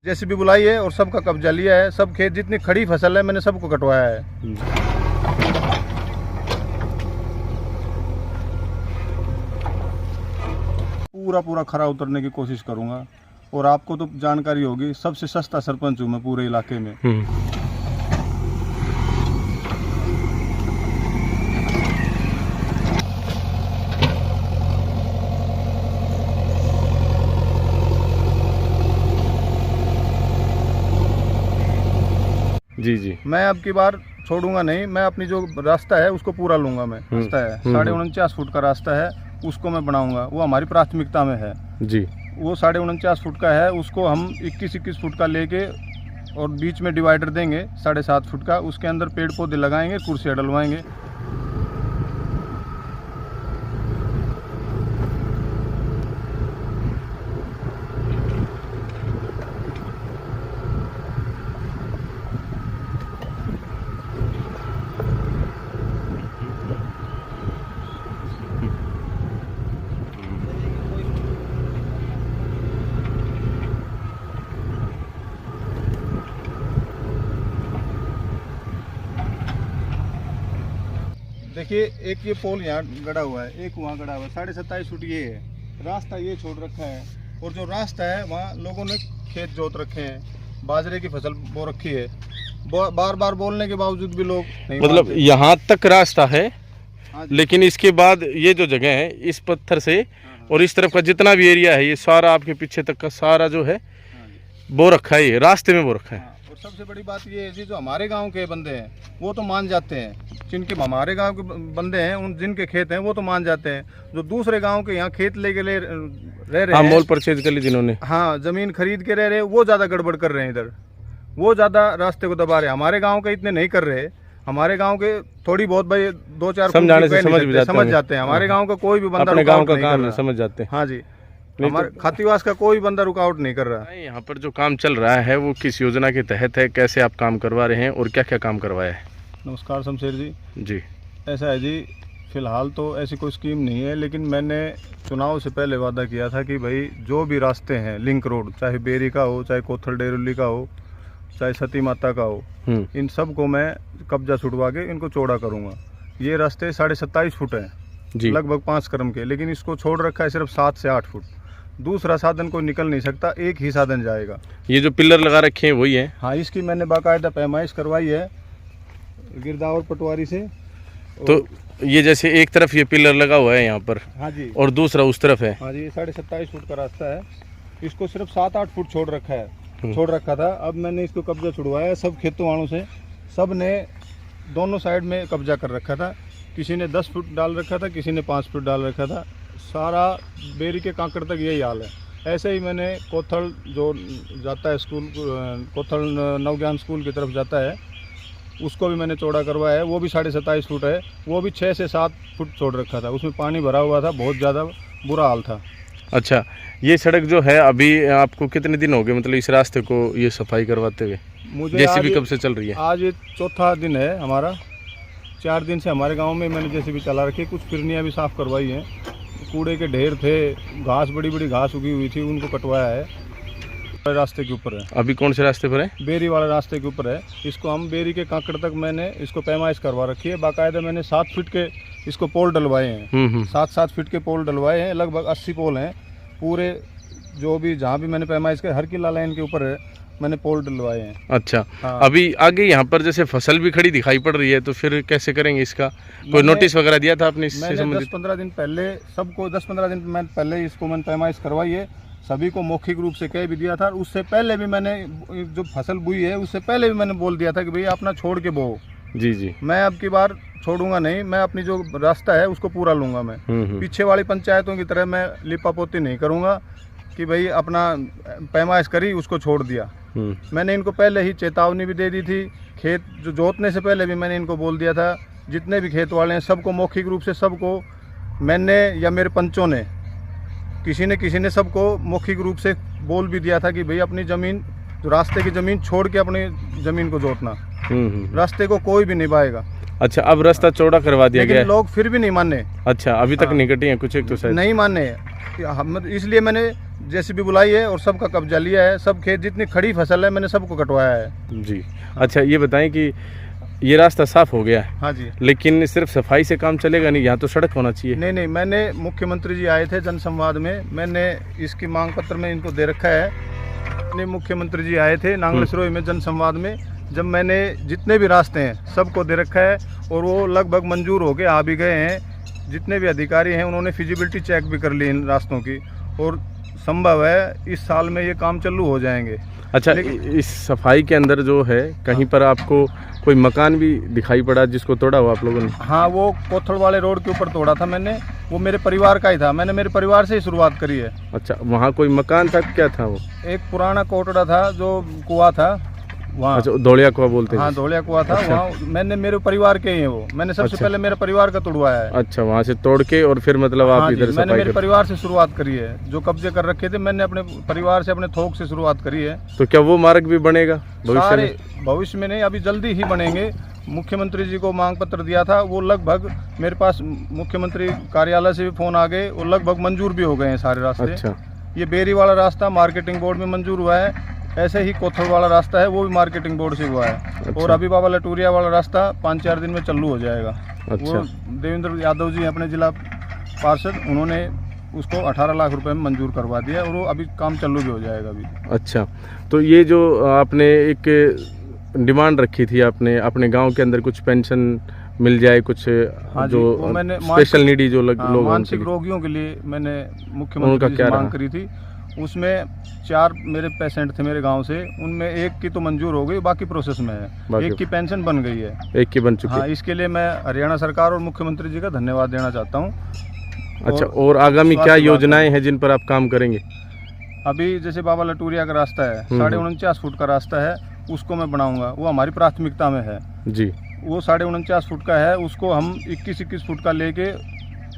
JCB बुलाई है और सबका कब्जा लिया है। सब खेत जितनी खड़ी फसल है मैंने सबको कटवाया है। पूरा खरा उतरने की कोशिश करूंगा। और आपको तो जानकारी होगी, सबसे सस्ता सरपंच हूँ मैं पूरे इलाके में। जी जी, मैं अब की बार छोड़ूंगा नहीं। मैं अपनी जो रास्ता है उसको पूरा लूंगा। मैं रास्ता है 49.5 फुट का रास्ता है, उसको मैं बनाऊंगा। वो हमारी प्राथमिकता में है जी। वो 49.5 फुट का है, उसको हम 21 फुट का लेके और बीच में डिवाइडर देंगे 7.5 फुट का। उसके अंदर पेड़ पौधे लगाएंगे, कुर्सियाँ डलवाएंगे। देखिए, एक ये पोल यहाँ गड़ा हुआ है, एक वहाँ गड़ा हुआ है। 27.5 फुट ये है रास्ता, ये छोड़ रखा है। और जो रास्ता है वहाँ लोगों ने खेत जोत रखे हैं, बाजरे की फसल बो रखी है। बार बार बोलने के बावजूद भी लोग नहीं मतलब मानते। यहाँ तक रास्ता है, हाँ जी। लेकिन इसके बाद ये जो जगह है इस पत्थर से और इस तरफ का जितना भी एरिया है, ये सारा आपके पीछे तक का सारा जो है बो रखा है, ये रास्ते में बो रखा है। और सबसे बड़ी बात ये है जी, जो हमारे गांव के बंदे हैं वो तो मान जाते हैं। जिनके हमारे गांव के बंदे हैं, उन जिनके खेत हैं वो तो मान जाते हैं। जो दूसरे गांव के यहाँ खेत लेके रह रहे हाँ, हैं, मोल परचेज कर ली जिन्होंने, हाँ जमीन खरीद के रह रहे हैं, वो ज़्यादा गड़बड़ कर रहे हैं। इधर वो ज़्यादा रास्ते को दबा रहे हैं। हमारे गांव के इतने नहीं कर रहे। हमारे गांव के थोड़ी बहुत भाई 2-4 समझाने से समझ जाते हैं। हमारे गांव का कोई भी बंदा अपने गांव का रुकावट नहीं काम कर है, रहा। समझ जाते हैं। हाँ जी, हमारे खातीवास का कोई बंदा रुकावट नहीं कर रहा। यहाँ पर जो काम चल रहा है वो किस योजना के तहत है, कैसे आप काम करवा रहे हैं और क्या क्या काम करवाया है? नमस्कार शमशेर जी। जी, ऐसा है जी, फिलहाल तो ऐसी कोई स्कीम नहीं है, लेकिन मैंने चुनाव से पहले वादा किया था कि भाई जो भी रास्ते हैं लिंक रोड, चाहे बेरी का हो, चाहे कोथल डेरुली का हो, चाहे सती माता का हो, इन सब को मैं कब्जा छुड़वा के इनको चौड़ा करूँगा। ये रास्ते 27.5 फुट हैं जी, लगभग 5 क्रम के, लेकिन इसको छोड़ रखा है सिर्फ 7 से 8 फुट। दूसरा साधन कोई निकल नहीं सकता, एक ही साधन जाएगा। ये जो पिलर लगा रखे हैं वही है? हाँ, इसकी मैंने बाकायदा पैमाइश करवाई है गिरदावर पटवारी से। तो ये जैसे एक तरफ ये पिलर लगा हुआ है यहाँ पर, हाँ जी, और दूसरा उस तरफ है। हाँ जी, 27.5 फुट का रास्ता है। इसको सिर्फ 7-8 फुट छोड़ रखा था। अब मैंने इसको कब्जा छुड़वाया सब खेतों वालों से। सब ने दोनों साइड में कब्जा कर रखा था। किसी ने 10 फुट डाल रखा था, किसी ने 5 फुट डाल रखा था। सारा बेरी के कांकड़ तक यही हाल है। ऐसे ही मैंने कोथल जो जाता है स्कूल, कोथल नवज्ञान स्कूल की तरफ जाता है, उसको भी मैंने चौड़ा करवाया है। वो भी 27.5 फुट है। वो भी 6 से 7 फुट छोड़ रखा था। उसमें पानी भरा हुआ था, बहुत ज़्यादा बुरा हाल था। अच्छा, ये सड़क जो है अभी आपको कितने दिन हो गए, मतलब इस रास्ते को ये सफाई करवाते हुए? मुझे जेसीबी कब से चल रही है? आज ये चौथा दिन है हमारा। 4 दिन से हमारे गांव में मैंने जेसीबी चला रखी है। कुछ फिरनियाँ भी साफ़ करवाई हैं। कूड़े के ढेर थे, घास, बड़ी बड़ी घास उगी हुई थी, उनको कटवाया है। रास्ते के ऊपर है। अभी कौन से रास्ते पर है? बेरी वाले रास्ते के ऊपर है। इसको हम बेरी के कांकड़ तक मैंने इसको पैमाइश करवा रखी है। बाकायदा मैंने 7 फीट के इसको पोल डलवाए हैं। 7-7 फीट के पोल डलवाए हैं। लगभग 80 पोल हैं पूरे। जो भी जहाँ भी मैंने पैमाइश कर, हर किला लाइन के ऊपर है, मैंने पोल डलवाए हैं। अच्छा, हाँ। अभी आगे यहाँ पर जैसे फसल भी खड़ी दिखाई पड़ रही है, तो फिर कैसे करेंगे इसका? कोई नोटिस वगैरह दिया था आपने इससे मैंने संबंधित? 10-15 दिन पहले सबको 10-15 दिन पहले इसको मैंने पैमाइश करवाई है। सभी को मौखिक रूप से कह भी दिया था। उससे पहले भी मैंने जो फसल बुई है उससे पहले भी मैंने बोल दिया था कि भैया अपना छोड़ के बो। जी जी, मैं अब की बार छोड़ूंगा नहीं। मैं अपनी जो रास्ता है उसको पूरा लूंगा। मैं पीछे वाली पंचायतों की तरह मैं लिपापोती नहीं करूंगा कि भाई अपना पैमाइश करी उसको छोड़ दिया। मैंने इनको पहले ही चेतावनी भी दे दी थी। खेत जो जोतने से पहले भी मैंने इनको बोल दिया था। जितने भी खेत वाले हैं सबको मौखिक रूप से, सबको मैंने या मेरे पंचों ने, किसी ने सबको मौखिक रूप से बोल भी दिया था कि भाई अपनी ज़मीन, जो रास्ते की ज़मीन छोड़ के अपनी ज़मीन को जोतना। रास्ते को कोई भी निभाएगा। अच्छा, अब रास्ता चौड़ा करवा दिया गया है, लोग फिर भी नहीं माने। अच्छा, अभी तक नहीं कटी है कुछ, एक तो शायद नहीं माने। इसलिए मैंने जेसीबी बुलाई है और सबका कब्जा लिया है। सब खेत जितनी खड़ी फसल है मैंने सबको कटवाया है जी। अच्छा ये बताएं कि ये रास्ता साफ हो गया है, हाँ जी, लेकिन सिर्फ सफाई से काम चलेगा नहीं, यहाँ तो सड़क होना चाहिए। नहीं नहीं, मैंने मुख्यमंत्री जी आए थे जनसंवाद में, मैंने इसकी मांग पत्र में इनको दे रखा है। अपने मुख्यमंत्री जी आए थे नांगल सिरोही में जनसंवाद में, जब मैंने जितने भी रास्ते हैं सबको दे रखा है और वो लगभग मंजूर होके आ भी गए हैं। जितने भी अधिकारी हैं उन्होंने फिजिबिलिटी चेक भी कर ली इन रास्तों की और संभव है इस साल में ये काम चालू हो जाएंगे। अच्छा इस सफाई के अंदर जो है कहीं पर आपको कोई मकान भी दिखाई पड़ा जिसको तोड़ा हुआ आप लोगों ने? हाँ, वो कोथड़ वाले रोड के ऊपर तोड़ा था मैंने, वो मेरे परिवार का ही था, मैंने मेरे परिवार से ही शुरुआत करी है। अच्छा, वहाँ कोई मकान था, क्या था वो? एक पुराना कोटड़ा था जो कुआं था वहाँ। अच्छा, धौलिया कुआं बोलते हैं। हाँ, धौलिया कुआं था। अच्छा। वहाँ मैंने मेरे परिवार के ही है वो, मैंने सबसे अच्छा। पहले मेरे परिवार का तोड़वाया है। अच्छा, वहाँ से तोड़ के और फिर मतलब आप हाँ इधर जी, मैंने सफाई मेरे कर। परिवार से शुरुआत करी है। जो कब्जे कर रखे थे मैंने अपने परिवार से, अपने थोक से शुरुआत करी है। तो क्या वो मार्ग भी बनेगा भविष्य सारे में? भविष्य में नहीं, अभी जल्दी ही बनेंगे। मुख्यमंत्री जी को मांग पत्र दिया था, वो लगभग मेरे पास मुख्यमंत्री कार्यालय से भी फोन आ गए, वो लगभग मंजूर भी हो गए हैं सारे रास्ते। अच्छा, ये बेरी वाला रास्ता मार्केटिंग बोर्ड में मंजूर हुआ है, ऐसे ही कोथल वाला रास्ता है वो भी मार्केटिंग बोर्ड से हुआ है। अच्छा। और अभी बाबा लटूरिया वाला रास्ता 5-4 दिन में चालू हो जाएगा। अच्छा। वो देवेंद्र यादव जी अपने जिला पार्षद, उन्होंने उसको 18 लाख रुपए में मंजूर करवा दिया और वो अभी काम चालू भी हो जाएगा अभी। अच्छा, तो ये जो आपने एक डिमांड रखी थी, आपने अपने गांव के अंदर कुछ पेंशन मिल जाए, कुछ हाँ जी, जो वो मैंने स्पेशल नीडी जो लोग हैं मानसिक उनके लिए। रोगियों के लिए मैंने उनका मुख्यमंत्री जी क्या से मांग रहा? करी थी। उसमें 4 मेरे पेशेंट थे मेरे गांव से, उनमें एक की तो मंजूर हो गई, बाकी प्रोसेस में है। एक की पेंशन बन गई है, एक की बन चुकी हाँ। है। इसके लिए मैं हरियाणा सरकार और मुख्यमंत्री जी का धन्यवाद देना चाहता हूँ। अच्छा, और आगामी क्या योजनाएं हैं जिन पर आप काम करेंगे? अभी जैसे बाबा लटूरिया का रास्ता है, 49.5 फुट का रास्ता है, उसको मैं बनाऊंगा, वो हमारी प्राथमिकता में है जी। वो 49.5 फुट का है, उसको हम 21 फुट का लेके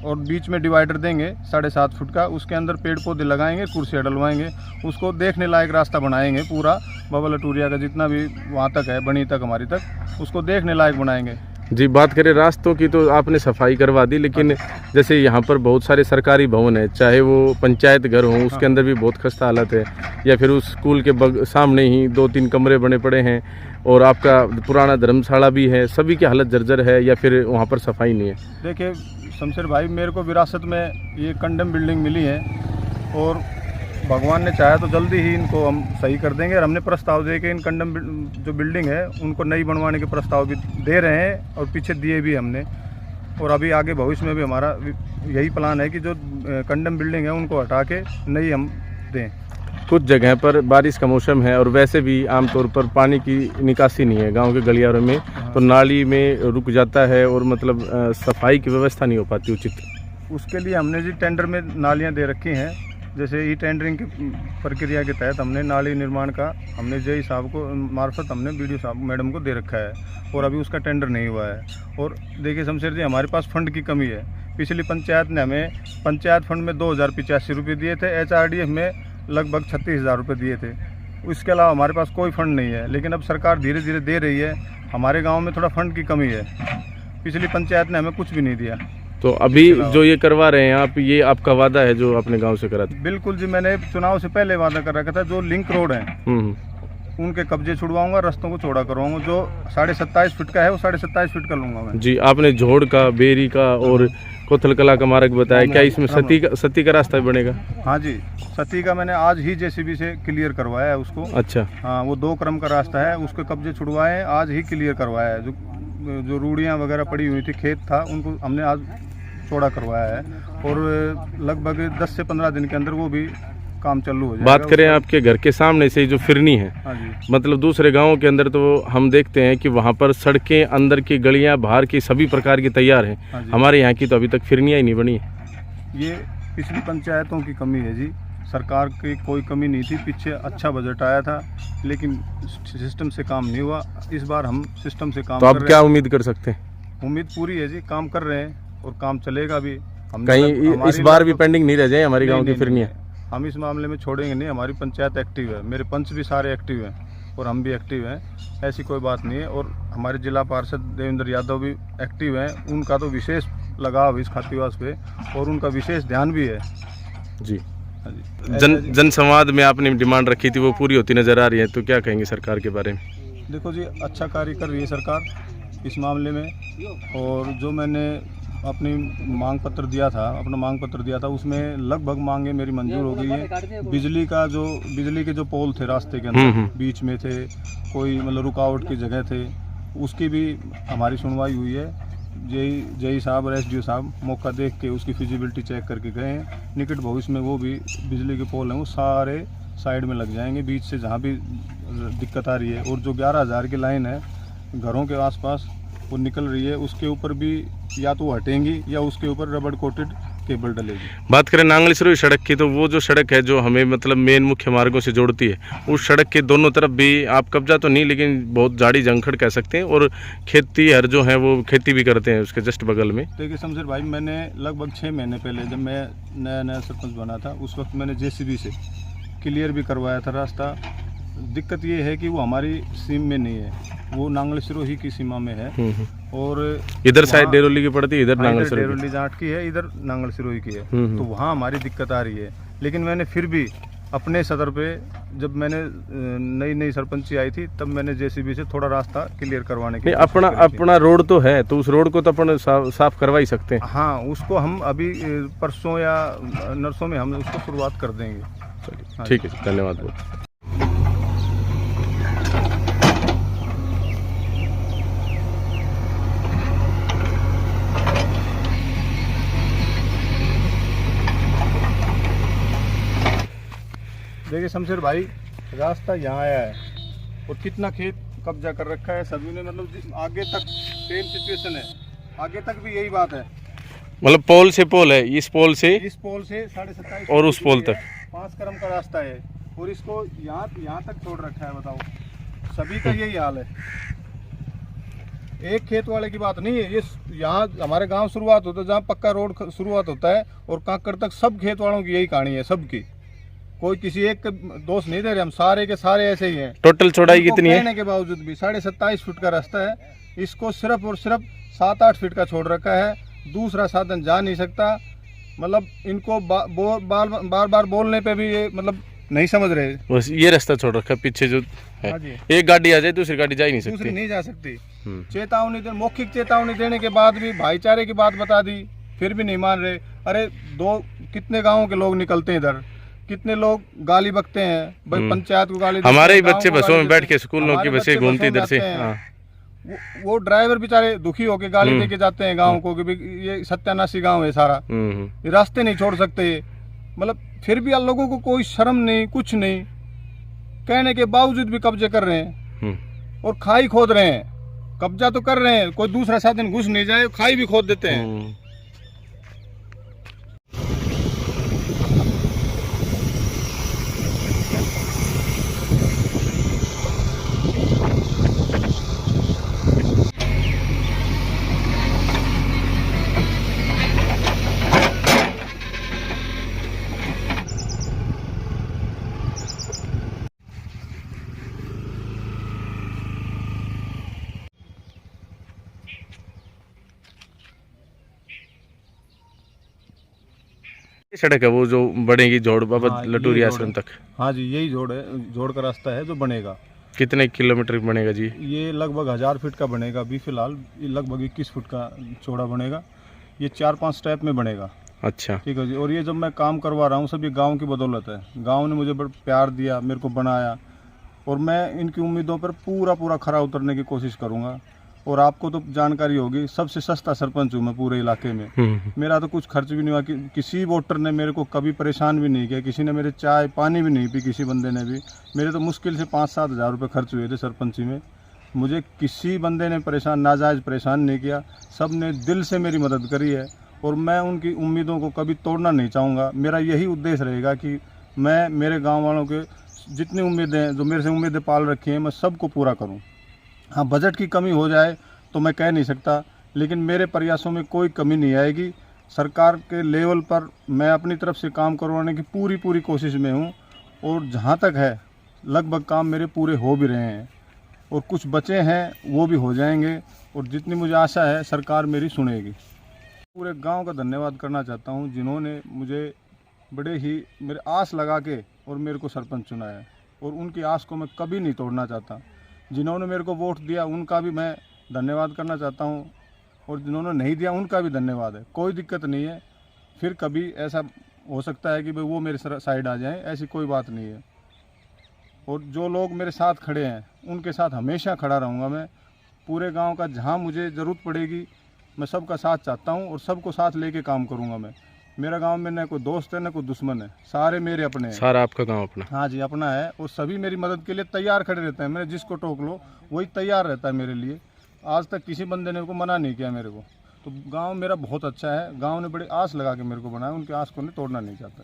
और बीच में डिवाइडर देंगे 7.5 फुट का, उसके अंदर पेड़ पौधे लगाएंगे, कुर्सियाँ डलवाएंगे, उसको देखने लायक रास्ता बनाएंगे पूरा बाबा लटूरिया का जितना भी वहाँ तक है, बनी तक हमारी तक, उसको देखने लायक बनाएंगे। जी, बात करें रास्तों की तो आपने सफाई करवा दी, लेकिन जैसे यहाँ पर बहुत सारे सरकारी भवन है, चाहे वो पंचायत घर हो, उसके अंदर भी बहुत खस्ता हालत है, या फिर उस स्कूल के सामने ही 2-3 कमरे बने पड़े हैं, और आपका पुराना धर्मशाला भी है, सभी की हालत जर्जर है, या फिर वहाँ पर सफाई नहीं है? देखिए शमशेर भाई, मेरे को विरासत में ये कंडम बिल्डिंग मिली है और भगवान ने चाहा तो जल्दी ही इनको हम सही कर देंगे। और हमने प्रस्ताव दे के इन कंडम जो बिल्डिंग है उनको नई बनवाने के प्रस्ताव भी दे रहे हैं और पीछे दिए भी हमने। और अभी आगे भविष्य में भी हमारा यही प्लान है कि जो कंडम बिल्डिंग है उनको हटा के नई हम दें। कुछ जगह पर बारिश का मौसम है और वैसे भी आमतौर पर पानी की निकासी नहीं है गांव के गलियारों में, तो नाली में रुक जाता है और मतलब सफाई की व्यवस्था नहीं हो पाती उचित। उसके लिए हमने जी टेंडर में नालियाँ दे रखी हैं, जैसे ई टेंडरिंग की प्रक्रिया के तहत हमने नाली निर्माण का हमने जेई साहब को मार्फत हमने बीडीओ साहब मैडम को दे रखा है और अभी उसका टेंडर नहीं हुआ है। और देखिए शमशेर जी, हमारे पास फंड की कमी है। पिछली पंचायत ने हमें पंचायत फंड में 2085 रुपये दिए थे, HRDF में लगभग 36,000 रुपये दिए थे। इसके अलावा हमारे पास कोई फंड नहीं है, लेकिन अब सरकार धीरे धीरे दे रही है। हमारे गाँव में थोड़ा फंड की कमी है, पिछली पंचायत ने हमें कुछ भी नहीं दिया। तो अभी जो ये करवा रहे हैं आप, ये आपका वादा है जो अपने गांव से करा था? बिल्कुल जी, मैंने चुनाव से पहले वादा कर रखा था। जो लिंक रोड हैं उनके कब्जे छुड़वाऊंगा, रस्तों को चौड़ा करवाऊंगा। जो 27.5 फीट का है वो 27.5 फीट का लूंगा मैं। जी, आपने झोड़ का, बेरी का और कोथल कला का मार्ग बताया, क्या इसमें सती का रास्ता भी बनेगा? हाँ जी, सती का मैंने आज ही जेसीबी से क्लियर करवाया है उसको। अच्छा। हाँ, वो 2 क्रम का रास्ता है, उसके कब्जे छुड़वाए हैं, आज ही क्लियर करवाया है। जो रूढ़ियाँ वगैरह पड़ी हुई थी, खेत था, उनको हमने आज चौड़ा करवाया है और लगभग 10 से 15 दिन के अंदर वो भी काम चालू हो जाएगा। बात करें आपके घर के सामने से जो फिरनी है, हाँ जी, मतलब दूसरे गांवों के अंदर तो हम देखते हैं कि वहां पर सड़कें, अंदर की गलियां, बाहर की सभी प्रकार की तैयार हैं। हाँ जी। हमारे यहाँ की तो अभी तक फिरनियाँ ही नहीं बनी है। ये पिछली पंचायतों की कमी है जी, सरकार की कोई कमी नहीं थी। पीछे अच्छा बजट आया था लेकिन सिस्टम से काम नहीं हुआ। इस बार हम सिस्टम से काम तो कर आप रहे क्या हैं। उम्मीद कर सकते हैं? उम्मीद पूरी है जी, काम कर रहे हैं और काम चलेगा भी। हम कहीं इस बार भी पेंडिंग नहीं रह जाए हमारे गाँव की फिरनियाँ? हम इस मामले में छोड़ेंगे नहीं। हमारी पंचायत एक्टिव है, मेरे पंच भी सारे एक्टिव हैं और हम भी एक्टिव हैं, ऐसी कोई बात नहीं है। और हमारे जिला पार्षद देवेंद्र यादव भी एक्टिव हैं, उनका तो विशेष लगाव इस खातीवास पे और उनका विशेष ध्यान भी है जी। हाँ जी। जनसंवाद में आपने डिमांड रखी थी, वो पूरी होती नज़र आ रही है, तो क्या कहेंगे सरकार के बारे में? देखो जी, अच्छा कार्य कर रही है सरकार इस मामले में। और जो मैंने अपनी मांग पत्र दिया था उसमें लगभग मांगे मेरी मंजूर हो गई है। बिजली के जो पोल थे रास्ते के अंदर बीच में थे, कोई मतलब रुकावट की जगह थे, उसकी भी हमारी सुनवाई हुई है। जेई साहब और SDO साहब मौका देख के उसकी फिजिबिलिटी चेक करके गए हैं। निकट भविष्य में वो भी बिजली के पोल हैं वो सारे साइड में लग जाएंगे, बीच से जहाँ भी दिक्कत आ रही है। और जो 11,000 की लाइन है घरों के आसपास वो निकल रही है, उसके ऊपर भी या तो हटेंगी या उसके ऊपर रबड़ कोटेड केबल डलेगी। बात करें नांगल सिरोही सड़क की, तो वो जो सड़क है जो हमें मतलब मेन मुख्य मार्गों से जोड़ती है, उस सड़क के दोनों तरफ भी आप कब्जा तो नहीं लेकिन बहुत झाड़ी जंखड़ कह सकते हैं, और खेती हर जो है वो खेती भी करते हैं उसके जस्ट बगल में। देखिए शमशेर भाई, मैंने लगभग 6 महीने पहले जब मैं नया सरपंच बना था उस वक्त मैंने JCB से क्लियर भी करवाया था रास्ता। दिक्कत ये है कि वो हमारी सीम में नहीं है, वो नांगल सिरोही की सीमा में है। और इधर साइड डेरोली की पड़ती है, इधर नांगल सिरोही, डेरोली जाट की है, इधर नांगल सिरोही की है। तो वहाँ हमारी दिक्कत आ रही है। लेकिन मैंने फिर भी अपने सदर पे, जब मैंने नई सरपंची आई थी तब मैंने JCB से थोड़ा रास्ता क्लियर करवाने के लिए अपना रोड तो है, तो उस रोड को तो अपन साफ करवा ही सकते हैं। हाँ, उसको हम अभी परसों या नरसों में हम उसको शुरुआत कर देंगे। चलिए ठीक है, धन्यवाद बहुत। देखिए शमशेर भाई, रास्ता यहाँ आया है और कितना खेत कब्जा कर रखा है सभी ने, मतलब आगे तक सेम सिचुएशन है, आगे तक भी यही बात है। मतलब पोल से पोल है, इस पोल से 27.5 और उस पोल तक 5 कदम का रास्ता है, और इसको यहाँ तक छोड़ रखा है। बताओ, सभी का यही हाल है, एक खेत वाले की बात नहीं है। ये यहाँ हमारे गांव शुरुआत होता है, जहाँ पक्का रोड शुरुआत होता है और कांकड़ तक सब खेत वालों की यही कहानी है, सबकी। कोई किसी एक का दोष नहीं दे रहे, हम सारे के सारे ऐसे ही हैं। टोटल चौड़ाई कितनी है? कहने के बावजूद भी 27.5 फुट का रास्ता है, इसको सिर्फ और सिर्फ 7-8 फीट का छोड़ रखा है, दूसरा साधन जा नहीं सकता। मतलब इनको बार बार बोलने पे भी ये मतलब नहीं समझ रहे। बस ये रास्ता छोड़ रखा पीछे जो है, एक गाड़ी आ जाए दूसरी गाड़ी जा ही नहीं सकती, दूसरी नहीं जा सकती। चेतावनी मौखिक चेतावनी देने के बाद भी, भाईचारे की बात बता दी, फिर भी नहीं मान रहे। अरे कितने गाँव के लोग निकलते हैं इधर, कितने लोग गाली बकते हैं भाई, पंचायत को गाली। हमारे ही बच्चे बसों में बैठ के स्कूलों की बसें घूमती इधर से। वो ड्राइवर बेचारे दुखी होके गाली देके जाते हैं गांव को कि ये सत्यानाशी गांव है सारा, ये रास्ते नहीं छोड़ सकते। मतलब फिर भी लोगों को कोई शर्म नहीं, कुछ नहीं, कहने के बावजूद भी कब्जे कर रहे हैं और खाई खोद रहे हैं। कब्जा तो कर रहे हैं, कोई दूसरा साधन घुस नहीं जाए, खाई भी खोद देते हैं। सड़क है वो जो बढ़ेगी जोड़ बाबा लटूरी आश्रम तक। हाँ जी, यही जोड़ का रास्ता है जो बनेगा। कितने किलोमीटर बनेगा जी? ये लगभग 1000 फीट का बनेगा। अभी फिलहाल ये लगभग 21 फुट का चौड़ा बनेगा। ये 4-5 स्टेप में बनेगा। अच्छा, ठीक है जी। और ये जब मैं काम करवा रहा हूँ सब ये गाँव की बदौलत है। गाँव ने मुझे बड़ा प्यार दिया, मेरे को बनाया, और मैं इनकी उम्मीदों पर पूरा खरा उतरने की कोशिश करूँगा। और आपको तो जानकारी होगी, सबसे सस्ता सरपंच हूँ मैं पूरे इलाके में। मेरा तो कुछ खर्च भी नहीं हुआ, किसी वोटर ने मेरे को कभी परेशान भी नहीं किया, किसी ने मेरे चाय पानी भी नहीं पी, किसी बंदे ने भी। मेरे तो मुश्किल से 5-7 हज़ार रुपये खर्च हुए थे सरपंची में। मुझे किसी बंदे ने नाजायज़ परेशान नहीं किया, सब ने दिल से मेरी मदद करी है। और मैं उनकी उम्मीदों को कभी तोड़ना नहीं चाहूँगा। मेरा यही उद्देश्य रहेगा कि मैं मेरे गाँव वालों के जितनी उम्मीदें, जो मेरे से उम्मीदें पाल रखी हैं, मैं सबको पूरा करूँ। हाँ, बजट की कमी हो जाए तो मैं कह नहीं सकता, लेकिन मेरे प्रयासों में कोई कमी नहीं आएगी। सरकार के लेवल पर मैं अपनी तरफ से काम करवाने की पूरी कोशिश में हूँ। और जहाँ तक है लगभग काम मेरे पूरे हो भी रहे हैं, और कुछ बचे हैं वो भी हो जाएंगे। और जितनी मुझे आशा है सरकार मेरी सुनेगी। पूरे गांव का धन्यवाद करना चाहता हूँ जिन्होंने मुझे बड़े ही मेरे आस लगा के और मेरे को सरपंच चुना है, और उनकी आस को मैं कभी नहीं तोड़ना चाहता। जिन्होंने मेरे को वोट दिया उनका भी मैं धन्यवाद करना चाहता हूँ, और जिन्होंने नहीं दिया उनका भी धन्यवाद है। कोई दिक्कत नहीं है, फिर कभी ऐसा हो सकता है कि भाई वो मेरे साइड आ जाएं, ऐसी कोई बात नहीं है। और जो लोग मेरे साथ खड़े हैं उनके साथ हमेशा खड़ा रहूँगा मैं। पूरे गांव का जहां मुझे ज़रूरत पड़ेगी मैं सबका साथ चाहता हूं, और सबको साथ लेके काम करूंगा मैं। मेरा गांव में न कोई दोस्त है न कोई दुश्मन है, सारे मेरे अपने हैं। सारा आपका गांव अपना? हाँ जी, अपना है, और सभी मेरी मदद के लिए तैयार खड़े रहते हैं। मैंने जिसको टोक लो वही तैयार रहता है मेरे लिए। आज तक किसी बंदे ने को मना नहीं किया मेरे को। तो गाँव मेरा बहुत अच्छा है, गाँव ने बड़ी आस लगा के मेरे को बनाया, उनकी आस को नहीं तोड़ना नहीं चाहता।